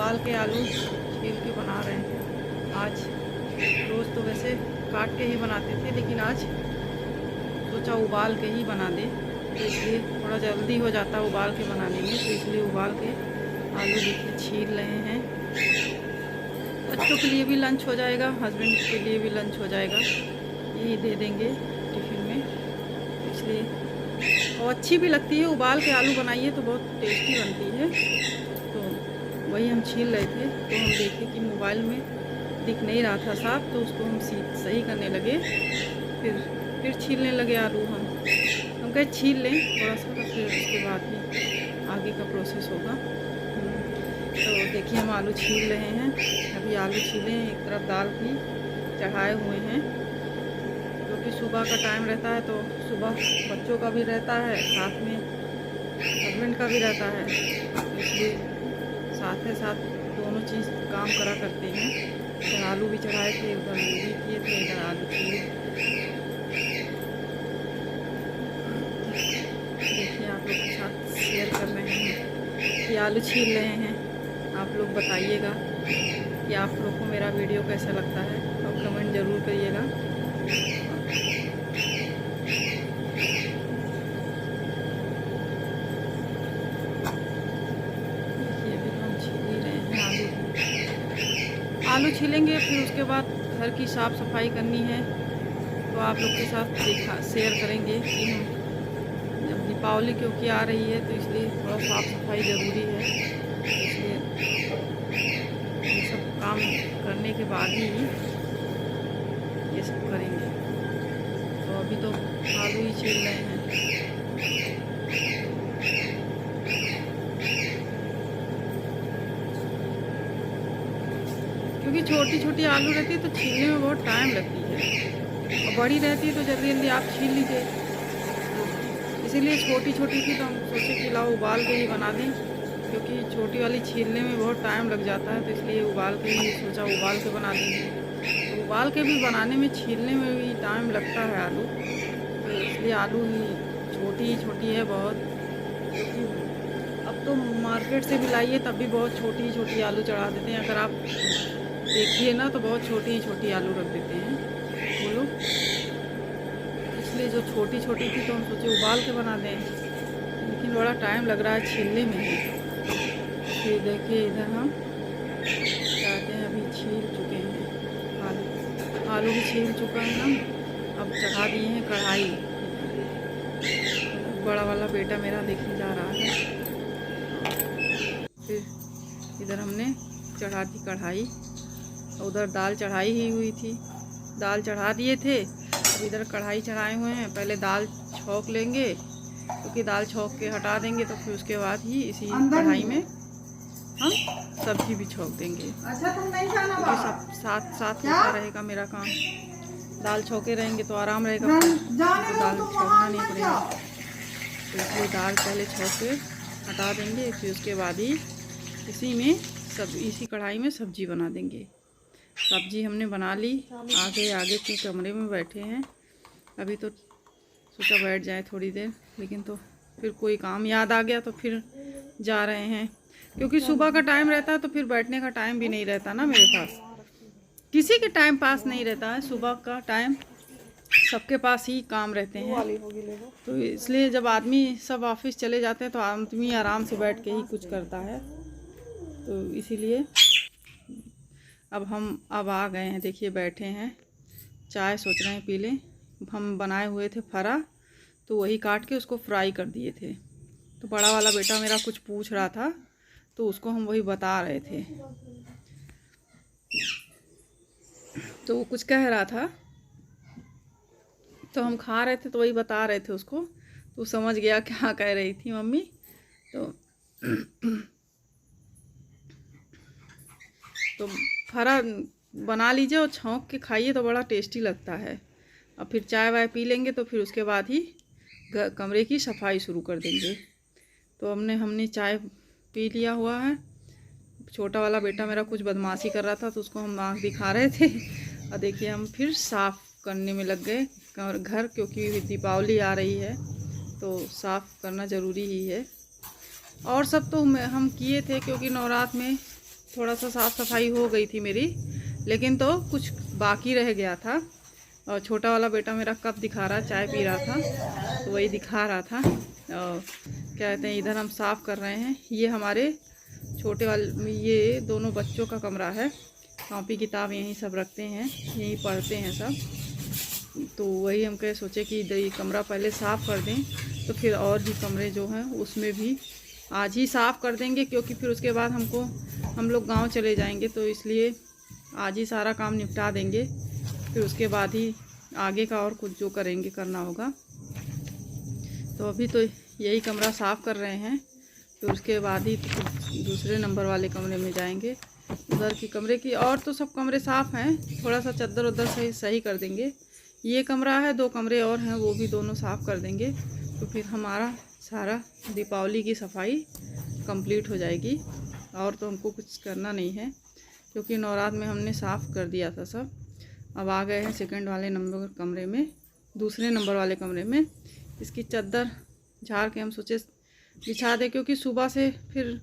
उबाल के आलू छील के बना रहे हैं आज। रोज़ तो वैसे काट के ही बनाते थे, लेकिन आज सोचा उबाल के ही बना दे, तो इसलिए थोड़ा जल्दी हो जाता है उबाल के बनाने में, तो इसलिए उबाल के आलू देखिए छील रहे हैं। बच्चों के लिए भी लंच हो जाएगा, हस्बैंड के लिए भी लंच हो जाएगा, यही दे देंगे टिफ़िन में, इसलिए। और अच्छी भी लगती है, उबाल के आलू बनाइए तो बहुत टेस्टी बनती है। तो वही हम छील रहे थे, तो हम देखे कि मोबाइल में दिख नहीं रहा था साफ, तो उसको हम सही करने लगे, फिर छीलने लगे आलू। हम कहे छील लें थोड़ा सा, तो फिर उसके बाद ही आगे का प्रोसेस होगा। तो देखिए हम आलू छील रहे हैं, अभी आलू छीले हैं, एक तरफ दाल भी चढ़ाए हुए हैं, क्योंकि सुबह का टाइम रहता है, तो सुबह बच्चों का भी रहता है, साथ में हस्बैंड का भी रहता है, इसलिए साथ दोनों चीज़ काम करा करते हैं। इधर आलू भी चढ़ाए थे, उधर भी किए थे, इधर आलू छीले। देखिए आप लोग के साथ शेयर कर रहे हैं कि आलू छील रहे हैं। आप लोग बताइएगा कि आप लोग को मेरा वीडियो कैसा लगता है, और कमेंट ज़रूर करिएगा। आलू छीलेंगे, फिर उसके बाद घर की साफ़ सफाई करनी है, तो आप लोग के साथ शेयर करेंगे कि हम जब दीपावली क्योंकि आ रही है, तो इसलिए थोड़ा साफ़ सफाई ज़रूरी है, इसलिए ये सब काम करने के बाद ही ये सब करेंगे। तो अभी तो आलू ही छील रहे हैं। क्योंकि छोटी छोटी आलू रहती है तो छीलने में बहुत टाइम लगती है, और बड़ी रहती है तो जल्दी जल्दी आप छील लीजिए। इसीलिए छोटी छोटी थी तो हम सोचे कि लाओ उबाल के ही बना दें, क्योंकि छोटी वाली छीलने में बहुत टाइम लग जाता है, तो इसलिए उबाल के ही सोचा उबाल के बना देंगे। तो उबाल के भी बनाने में, छीलने में भी टाइम लगता है आलू, तो इसलिए आलू ही छोटी है बहुत। अब तो मार्केट से भी लाइए तब भी बहुत छोटी आलू चढ़ा देते हैं, अगर आप देखिए ना तो बहुत छोटी आलू रख देते हैं वो लोग, इसलिए जो छोटी थी तो हम सोचे उबाल के बना दें, लेकिन बड़ा टाइम लग रहा है छीलने में ही। फिर देखिए इधर हम चाहते हैं, अभी छील चुके हैं आलू भी छील चुका है हम। अब चढ़ा दिए हैं कढ़ाई, बड़ा वाला बेटा मेरा देखने जा रहा है। फिर इधर हमने चढ़ा दी कढ़ाई, उधर दाल चढ़ाई ही हुई थी, दाल चढ़ा दिए थे, अब इधर कढ़ाई चढ़ाए हुए हैं। पहले दाल छौंक लेंगे, क्योंकि दाल छौंक के हटा देंगे तो फिर उसके बाद ही इसी कढ़ाई में हम सब्जी भी छौंक देंगे। अच्छा तुम नहीं खाना, सब साथ होता रहेगा मेरा काम। दाल छौंके रहेंगे तो आराम रहेगा, तो दाल छौंकना नहीं पड़ेगा, तो इसलिए दाल पहले छौंक के हटा देंगे, फिर उसके बाद ही इसी कढ़ाई में सब्जी बना देंगे। सब्जी हमने बना ली, आगे के कमरे में बैठे हैं, अभी तो सोचा बैठ जाए थोड़ी देर, लेकिन तो फिर कोई काम याद आ गया तो फिर जा रहे हैं, क्योंकि सुबह का टाइम रहता है तो फिर बैठने का टाइम भी नहीं रहता ना मेरे पास, किसी के टाइम पास नहीं रहता है। सुबह का टाइम सबके पास ही काम रहते हैं, तो इसलिए जब आदमी सब ऑफिस चले जाते हैं तो आदमी आराम से बैठ के ही कुछ करता है, तो इसीलिए अब आ गए हैं। देखिए बैठे हैं, चाय सोच रहे हैं पी लें। हम बनाए हुए थे फरा, तो वही काट के उसको फ्राई कर दिए थे। तो बड़ा वाला बेटा मेरा कुछ पूछ रहा था, तो उसको हम वही बता रहे थे, तो वो कुछ कह रहा था, तो हम खा रहे थे तो वही बता रहे थे उसको, तो समझ गया क्या कह रही थी मम्मी। तो फरा बना लीजिए और छौंक के खाइए तो बड़ा टेस्टी लगता है। अब फिर चाय वाय पी लेंगे तो फिर उसके बाद ही कमरे की सफाई शुरू कर देंगे। तो हमने चाय पी लिया हुआ है। छोटा वाला बेटा मेरा कुछ बदमाशी कर रहा था, तो उसको हम आँख दिखा रहे थे, और देखिए हम फिर साफ़ करने में लग गए घर, क्योंकि दीपावली आ रही है तो साफ़ करना ज़रूरी ही है। और सब तो हम किए थे, क्योंकि नवरात्र में थोड़ा सा साफ़ सफाई हो गई थी मेरी, लेकिन तो कुछ बाकी रह गया था। और छोटा वाला बेटा मेरा कप दिखा रहा, चाय पी रहा था तो वही दिखा रहा था। और क्या कहते हैं, इधर हम साफ़ कर रहे हैं। ये हमारे छोटे वाले, ये दोनों बच्चों का कमरा है। कॉपी किताब यहीं सब रखते हैं, यहीं पढ़ते हैं सब। तो वही हम कहे सोचे कि ये कमरा पहले साफ़ कर दें, तो फिर और भी कमरे जो हैं उसमें भी आज ही साफ़ कर देंगे, क्योंकि फिर उसके बाद हम लोग गांव चले जाएंगे, तो इसलिए आज ही सारा काम निपटा देंगे। फिर उसके बाद ही आगे का और कुछ जो करेंगे करना होगा। तो अभी तो यही कमरा साफ़ कर रहे हैं, फिर उसके बाद ही दूसरे नंबर वाले कमरे में जाएंगे। उधर की कमरे की और तो सब कमरे साफ़ हैं, थोड़ा सा चद्दर उधर सही कर देंगे। ये कमरा है, 2 कमरे और हैं, वो भी दोनों साफ़ कर देंगे। तो फिर हमारा सारा दीपावली की सफाई कंप्लीट हो जाएगी। और तो हमको कुछ करना नहीं है, क्योंकि नवरात्र में हमने साफ़ कर दिया था सब। अब आ गए हैं सेकंड वाले नंबर कमरे में, दूसरे नंबर वाले कमरे में। इसकी चद्दर झाड़ के हम सोचे बिछा दें, क्योंकि सुबह से फिर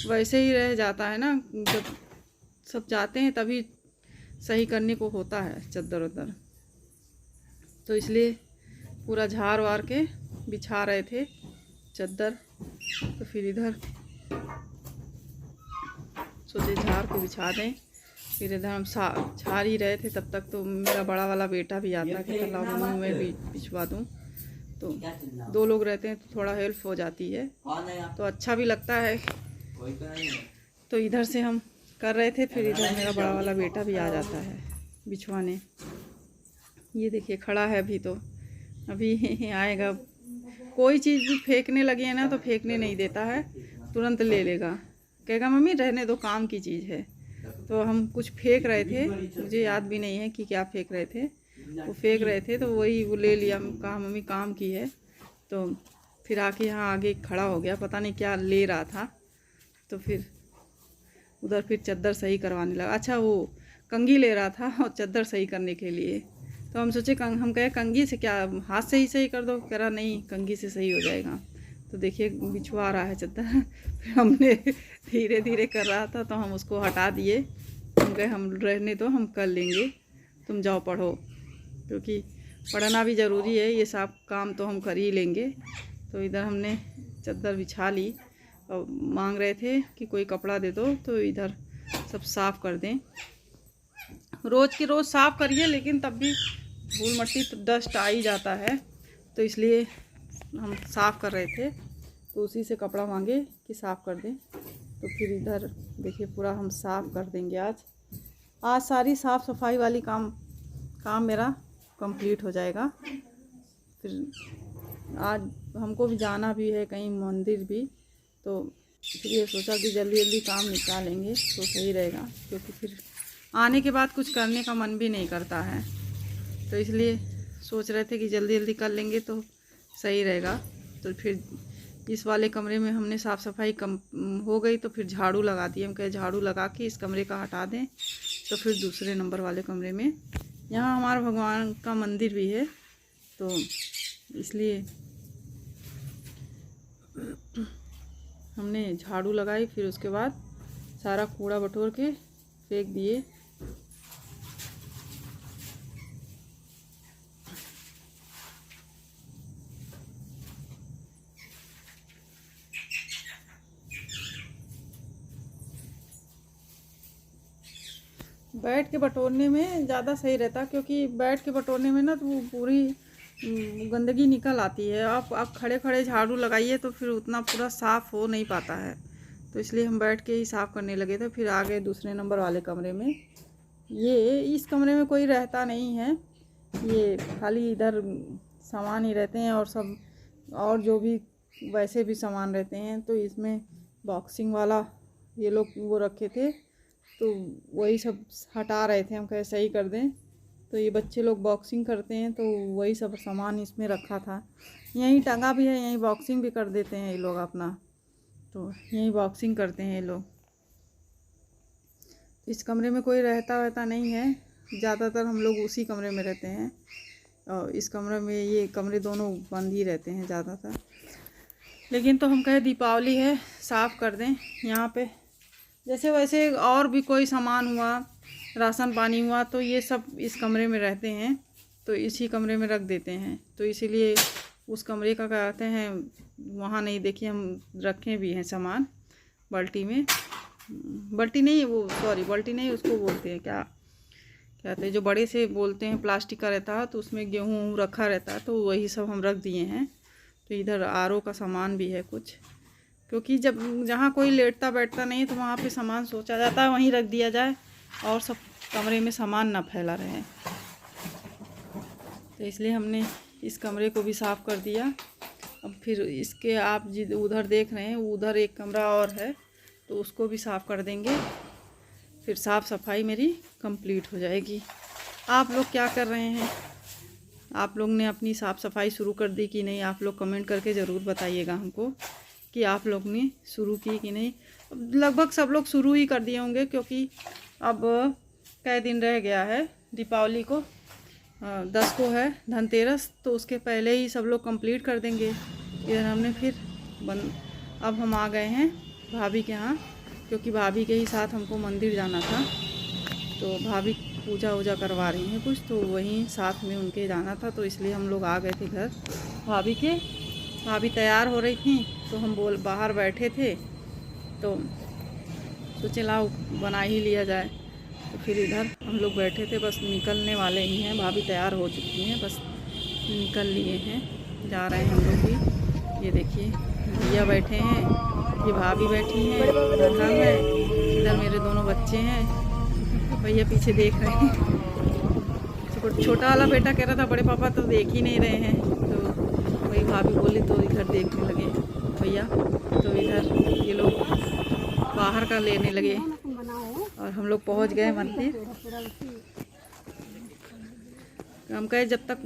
वैसे ही रह जाता है ना, जब सब जाते हैं तभी सही करने को होता है चद्दर उद्दर। तो इसलिए पूरा झाड़ वार के बिछा रहे थे चद्दर। तो फिर इधर सोचे झाड़ के बिछा दें। फिर इधर हम झाड़ ही रहे थे, तब तक तो मेरा बड़ा वाला बेटा भी आता कि चला मम्मी मैं भी बिछवा दूँ। तो 2 लोग रहते हैं तो थोड़ा हेल्प हो जाती है, तो अच्छा भी लगता है। तो इधर से हम कर रहे थे, फिर इधर मेरा बड़ा वाला बेटा भी आ जाता है बिछवाने। ये देखिए खड़ा है अभी, तो अभी आएगा। कोई चीज़ भी फेंकने लगे है ना तो फेंकने नहीं देता है, तुरंत ले लेगा, कहेगा मम्मी रहने दो, काम की चीज़ है। तो हम कुछ फेंक रहे थे, मुझे याद भी नहीं है कि क्या फेंक रहे थे। वो फेंक रहे थे तो वही वो ले लिया, कहा मम्मी काम की है। तो फिर आके यहाँ आगे खड़ा हो गया, पता नहीं क्या ले रहा था। तो फिर उधर फिर चद्दर सही करवाने लगा। अच्छा, वो कंघी ले रहा था और चद्दर सही करने के लिए। तो हम सोचे हम कहे कंघी से क्या, हाथ से ही सही कर दो। कह रहा नहीं, कंघी से सही हो जाएगा। तो देखिए बिछवा रहा है चद्दर। फिर हमने धीरे धीरे कर रहा था तो हम उसको हटा दिए। हम कहे हम रहने दो, हम कर लेंगे, तुम जाओ पढ़ो, क्योंकि पढ़ना भी ज़रूरी है। ये सब काम तो हम कर ही लेंगे। तो इधर हमने चद्दर बिछा ली और मांग रहे थे कि कोई कपड़ा दे दो, तो इधर सब साफ़ कर दें। रोज़ की रोज़ साफ़ करिए, लेकिन तब भी धूल मट्टी तो डस्ट आ ही जाता है, तो इसलिए हम साफ़ कर रहे थे। तो उसी से कपड़ा मांगे कि साफ़ कर दें। तो फिर इधर देखिए पूरा हम साफ़ कर देंगे आज सारी साफ़ सफाई वाली काम मेरा कंप्लीट हो जाएगा। फिर आज हमको भी जाना भी है कहीं मंदिर भी, तो फिर ये सोचा कि जल्दी जल्दी काम निपटा लेंगे तो सही रहेगा, क्योंकि फिर आने के बाद कुछ करने का मन भी नहीं करता है। तो इसलिए सोच रहे थे कि जल्दी जल्दी कर लेंगे तो सही रहेगा। तो फिर इस वाले कमरे में हमने साफ़ सफाई हो गई, तो फिर झाड़ू लगा दिए। हम कहे झाड़ू लगा के इस कमरे का हटा दें। तो फिर दूसरे नंबर वाले कमरे में, यहाँ हमारा भगवान का मंदिर भी है, तो इसलिए हमने झाड़ू लगाई। फिर उसके बाद सारा कूड़ा बटोर के फेंक दिए। बैठ के बटोरने में ज़्यादा सही रहता, क्योंकि बैठ के बटोरने में ना तो वो पूरी गंदगी निकल आती है। आप खड़े खड़े झाड़ू लगाइए तो फिर उतना पूरा साफ़ हो नहीं पाता है। तो इसलिए हम बैठ के ही साफ़ करने लगे थे। फिर आ गए दूसरे नंबर वाले कमरे में। ये इस कमरे में कोई रहता नहीं है, ये खाली इधर सामान ही रहते हैं, और सब और जो भी वैसे भी सामान रहते हैं। तो इसमें बॉक्सिंग वाला ये लोग वो रखे थे, तो वही सब हटा रहे थे। हम कहे सही कर दें, तो ये बच्चे लोग बॉक्सिंग करते हैं, तो वही सब सामान इसमें रखा था। यहीं टंगा भी है, यहीं बॉक्सिंग भी कर देते हैं ये लोग अपना, तो यहीं बॉक्सिंग करते हैं ये लोग। तो इस कमरे में कोई रहता नहीं है, ज़्यादातर हम लोग उसी कमरे में रहते हैं। और इस कमरे में, ये कमरे दोनों बंद ही रहते हैं ज़्यादातर। लेकिन तो हम कहे दीपावली है, साफ़ कर दें। यहाँ पे जैसे वैसे और भी कोई सामान हुआ, राशन पानी हुआ, तो ये सब इस कमरे में रहते हैं, तो इसी कमरे में रख देते हैं। तो इसीलिए उस कमरे का कहते हैं वहाँ नहीं, देखिए हम रखे भी हैं सामान बाल्टी में, बाल्टी नहीं वो, सॉरी बाल्टी नहीं, उसको बोलते हैं क्या कहते हैं, जो बड़े से बोलते हैं, प्लास्टिक का रहता है, तो उसमें गेहूँ रखा रहता है, तो वही सब हम रख दिए हैं। तो इधर आरओ का सामान भी है कुछ, क्योंकि जब जहाँ कोई लेटता बैठता नहीं तो वहाँ पे सामान सोचा जाता है वहीं रख दिया जाए, और सब कमरे में सामान ना फैला रहे। तो इसलिए हमने इस कमरे को भी साफ़ कर दिया। अब फिर इसके आप उधर देख रहे हैं, उधर एक कमरा और है, तो उसको भी साफ़ कर देंगे, फिर साफ़ सफाई मेरी कंप्लीट हो जाएगी। आप लोग क्या कर रहे हैं? आप लोग ने अपनी साफ़ सफाई शुरू कर दी कि नहीं? आप लोग कमेंट करके ज़रूर बताइएगा हमको कि आप लोग ने शुरू की कि नहीं। लगभग सब लोग शुरू ही कर दिए होंगे, क्योंकि अब कई दिन रह गया है दीपावली को, 10 को है धनतेरस, तो उसके पहले ही सब लोग कंप्लीट कर देंगे। इधर हमने फिर अब हम आ गए हैं भाभी के यहाँ, क्योंकि भाभी के ही साथ हमको मंदिर जाना था, तो भाभी पूजा वूजा करवा रही हैं कुछ, तो वहीं साथ में उनके जाना था, तो इसलिए हम लोग आ गए थे घर भाभी के। भाभी तैयार हो रही थी, तो हम बाहर बैठे थे, तो चला बना ही लिया जाए। तो फिर इधर हम लोग बैठे थे, बस निकलने वाले ही हैं, भाभी तैयार हो चुकी हैं, बस निकल लिए हैं, जा रहे हैं हम लोग भी। ये देखिए भैया बैठे हैं, ये भाभी बैठी हैं, इधर हम है, इधर मेरे दोनों बच्चे हैं, भैया पीछे देख रहे हैं। छोटा वाला बेटा कह रहा था बड़े पापा तो देख ही नहीं रहे हैं, तो वही भाभी बोली तो इधर देखने लगे भैया, तो इधर ये लोग बाहर का लेने लगे, और हम लोग पहुंच गए मंदिर। हम कहे जब तक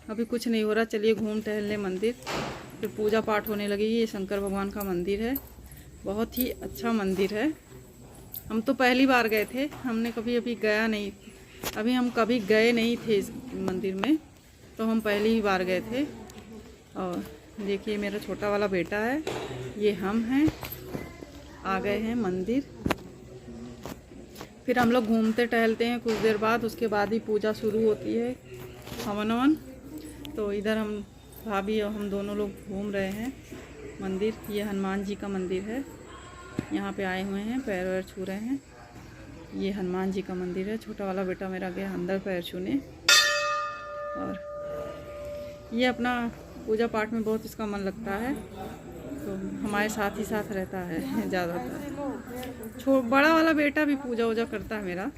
अभी कुछ नहीं हो रहा, चलिए घूम टहल लें मंदिर। फिर पूजा पाठ होने लगी। ये शंकर भगवान का मंदिर है, बहुत ही अच्छा मंदिर है। हम तो पहली बार गए थे, हमने कभी गया नहीं, अभी हम कभी गए नहीं थे इस मंदिर में, तो हम पहली ही बार गए थे। और देखिए मेरा छोटा वाला बेटा है, ये हम हैं, आ गए हैं मंदिर। फिर हम लोग घूमते टहलते हैं कुछ देर बाद, उसके बाद ही पूजा शुरू होती है, हवन। तो इधर हम भाभी और हम दोनों लोग घूम रहे हैं मंदिर। ये हनुमान जी का मंदिर है, यहाँ पे आए हुए हैं, पैर वैर छू रहे हैं। ये हनुमान जी का मंदिर है। छोटा वाला बेटा मेरा गया अंदर पैर छूने, और ये अपना पूजा पाठ में बहुत इसका मन लगता है, तो हमारे साथ ही साथ रहता है ज़्यादातर। बड़ा वाला बेटा भी पूजा वूजा करता है मेरा।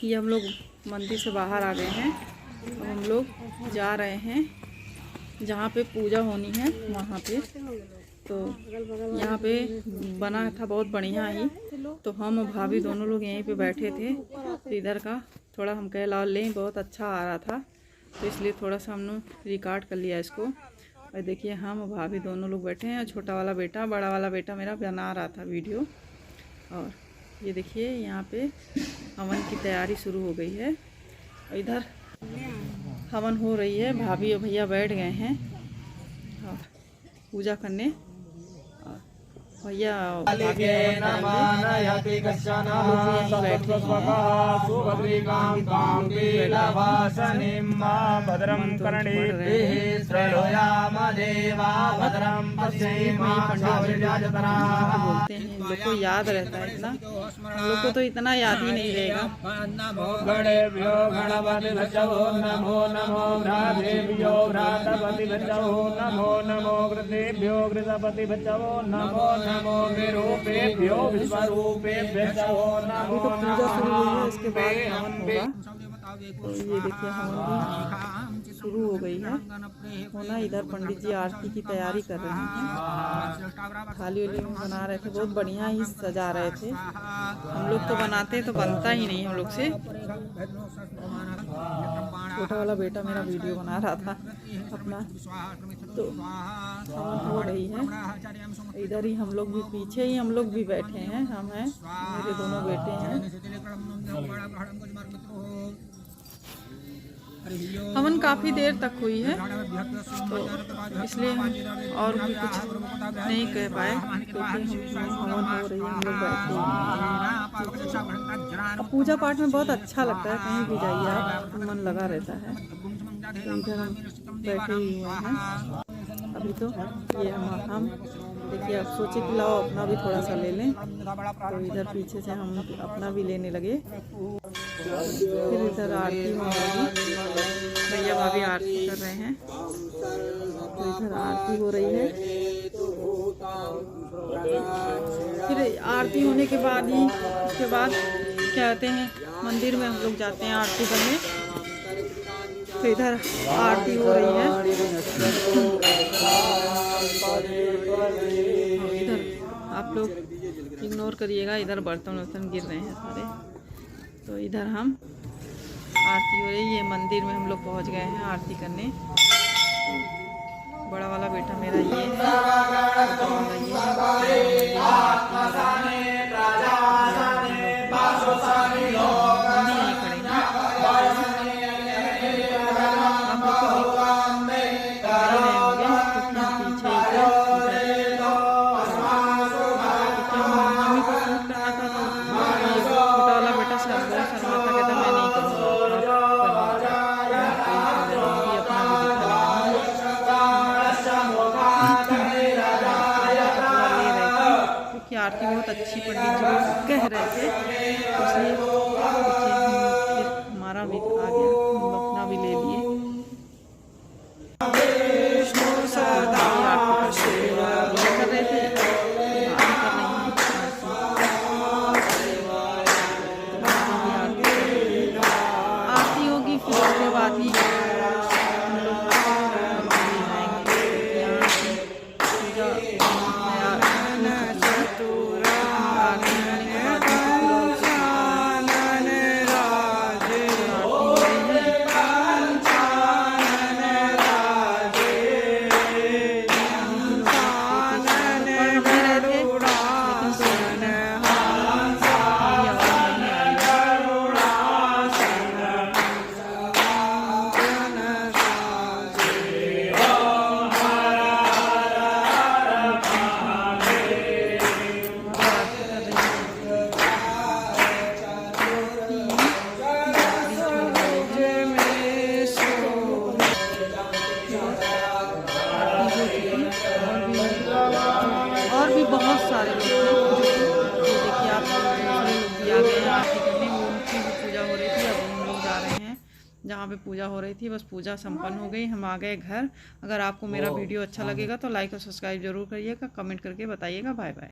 ये हम लोग मंदिर से बाहर आ गए हैं, अब हम लोग जा रहे हैं जहाँ पे पूजा होनी है वहाँ पे। तो यहाँ पे बना था बहुत बढ़िया ही, तो हम और भाभी दोनों लोग यहीं पे बैठे थे। तो इधर का थोड़ा हम कह ला लें, बहुत अच्छा आ रहा था, तो इसलिए थोड़ा सा हमने रिकॉर्ड कर लिया इसको। और देखिए हम और भाभी दोनों लोग बैठे हैं, छोटा वाला बेटा, बड़ा वाला बेटा मेरा बना रहा था वीडियो। और ये देखिए यहाँ पे हवन की तैयारी शुरू हो गई है, और इधर हवन हो रही है। भाभी और भैया बैठ गए हैं और पूजा करने, भैया भाभी बैठे हैं। बोलते हैं लोग को याद रहता है इतना, हम लोग को तो इतना याद ही नहीं रहेगा। गणेभ्यो गणपति बच्चो नमो नमो भ्रातेभ्यो भ्रातपति बच्चो नमो नमो कृतेभ्यो कृतपति बच्चो नमो नमो विरूपेभ्यो विश्वरूपेभ्यो नमो नमो। इसके बाद हवन होगा, तो ये देखिए हवन भी शुरू हो गई है होना। इधर पंडित जी आरती की तैयारी कर रहे हैं, थाली वाली में बना रहे थे, बहुत बढ़िया ही सजा रहे थे। हम लोग तो बनाते तो बनता ही नहीं हम लोग से। छोटा वाला बेटा मेरा वीडियो बना रहा था अपना, तो हवन हो रही है। इधर ही हम लोग भी, पीछे ही हम लोग भी बैठे हैं, हम हैं, मेरे दोनों बेटे हैं। हवन काफ़ी देर तक हुई है, तो इसलिए हम और भी कुछ नहीं कह पाए, क्योंकि हवन हो रही है, हम लोग बैठे हैं। अब पूजा पाठ में बहुत अच्छा लगता है, कहीं भी जाइए आप तो मन लगा रहता है। तो इधर हम बैठे ही हुए हैं अभी। तो ये हम देखिए, अब सोचे कि लाओ अपना भी थोड़ा सा ले लें, तो इधर पीछे से हम अपना भी लेने लगे। फिर इधर आरती होगी, भैया भाभी आरती कर रहे हैं, तो इधर आरती हो रही है। फिर आरती होने के बाद ही उसके बाद क्या कहते हैं, मंदिर में हम लोग जाते हैं आरती करने। तो इधर आरती हो रही है, इधर आप लोग इग्नोर करिएगा, इधर बर्तन वर्तन गिर रहे हैं सारे। तो इधर हम आरती हो रही है, ये मंदिर में हम लोग पहुंच गए हैं आरती करने। बड़ा वाला बेटा मेरा ये है, छोटा वाला ये आरती बहुत अच्छी पंडित जी लोग कह रहे थे, इसलिए फिर हमारा भी आ गया, हम अपना भी ले लिए। कर रहे थे आरती होगी, फिर उसके बाद ही हम लोग और भी बहुत सारे लोग थे, जो देखिए आप सारे लोग भी आ गए हैं आरती करने। वो उनकी भी पूजा हो रही थी, अब हम लोग जा रहे हैं जहाँ पे पूजा हो रही थी। बस पूजा संपन्न हो गई, हम आ गए घर। अगर आपको मेरा वीडियो अच्छा लगेगा तो लाइक और सब्सक्राइब जरूर करिएगा, कमेंट करके बताइएगा। Bye bye.